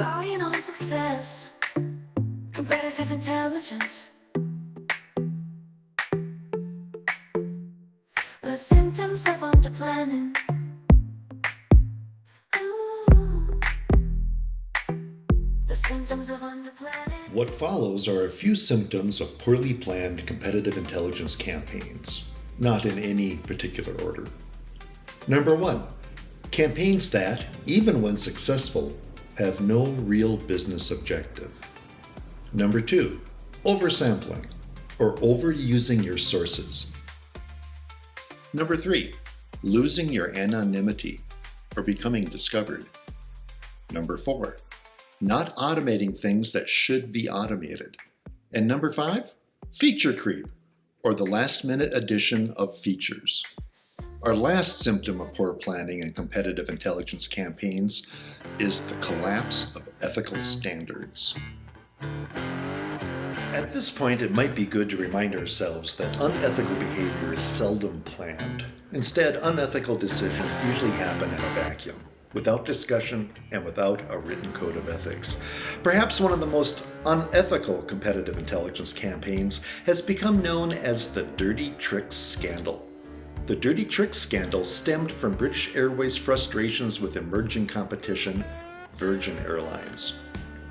Spying on success, competitive intelligence. The symptoms of underplanning. Ooh. The symptoms of underplanning. What follows are a few symptoms of poorly planned competitive intelligence campaigns, not in any particular order. Number 1, campaigns that, even when successful, have no real business objective. Number 2, oversampling, or overusing your sources. Number 3, losing your anonymity, or becoming discovered. Number 4, not automating things that should be automated. And number 5, feature creep, or the last-minute addition of features. Our last symptom of poor planning and competitive intelligence campaigns is the collapse of ethical standards. At this point, it might be good to remind ourselves that unethical behavior is seldom planned. Instead, unethical decisions usually happen in a vacuum, without discussion and without a written code of ethics. Perhaps one of the most unethical competitive intelligence campaigns has become known as the Dirty Tricks Scandal. The Dirty Tricks Scandal stemmed from British Airways' frustrations with emerging competition, Virgin Airlines.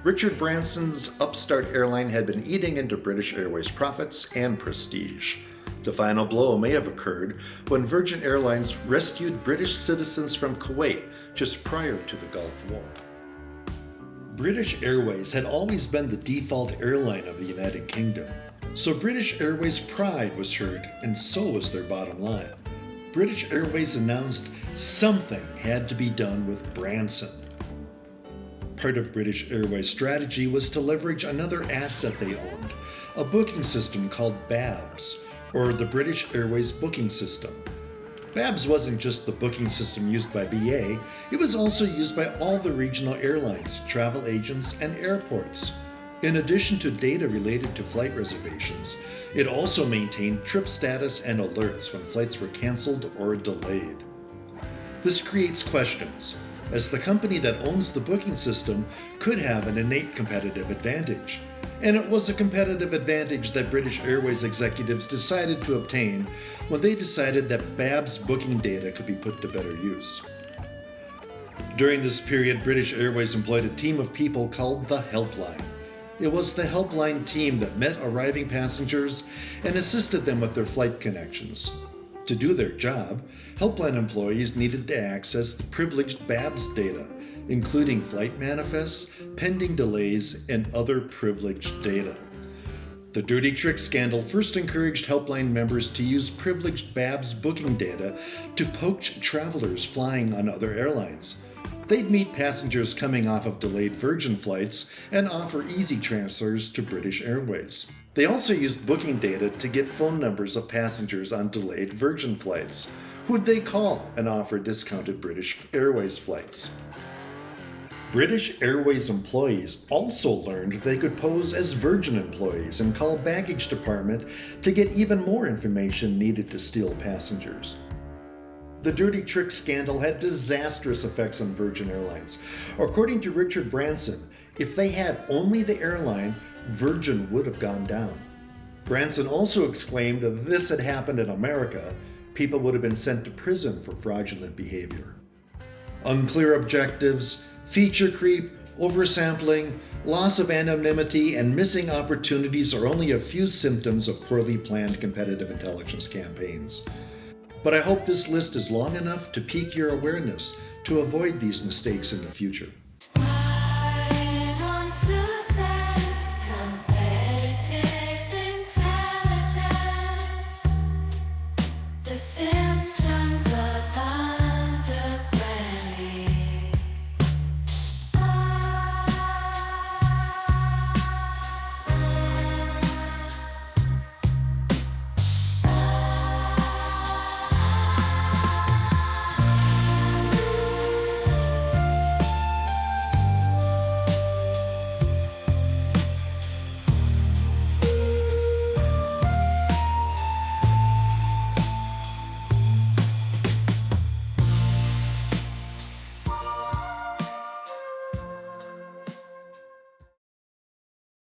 Richard Branson's upstart airline had been eating into British Airways' profits and prestige. The final blow may have occurred when Virgin Airlines rescued British citizens from Kuwait just prior to the Gulf War. British Airways had always been the default airline of the United Kingdom, so British Airways' pride was hurt, and so was their bottom line. British Airways announced something had to be done with Branson. Part of British Airways' strategy was to leverage another asset they owned, a booking system called BABS, or the British Airways Booking System. BABS wasn't just the booking system used by BA, it was also used by all the regional airlines, travel agents, and airports. In addition to data related to flight reservations, it also maintained trip status and alerts when flights were canceled or delayed. This creates questions, as the company that owns the booking system could have an innate competitive advantage. And it was a competitive advantage that British Airways executives decided to obtain when they decided that BABS booking data could be put to better use. During this period, British Airways employed a team of people called the Helpline. It was the helpline team that met arriving passengers and assisted them with their flight connections. To do their job, helpline employees needed to access the privileged BABS data, including flight manifests, pending delays, and other privileged data. The Dirty Tricks Scandal first encouraged helpline members to use privileged BABS booking data to poach travelers flying on other airlines. They'd meet passengers coming off of delayed Virgin flights and offer easy transfers to British Airways. They also used booking data to get phone numbers of passengers on delayed Virgin flights, who'd they call and offer discounted British Airways flights. British Airways employees also learned they could pose as Virgin employees and call baggage department to get even more information needed to steal passengers. The Dirty Tricks Scandal had disastrous effects on Virgin Airlines. According to Richard Branson, if they had only the airline, Virgin would have gone down. Branson also exclaimed that if this had happened in America, people would have been sent to prison for fraudulent behavior. Unclear objectives, feature creep, oversampling, loss of anonymity, and missing opportunities are only a few symptoms of poorly planned competitive intelligence campaigns. But I hope this list is long enough to pique your awareness to avoid these mistakes in the future.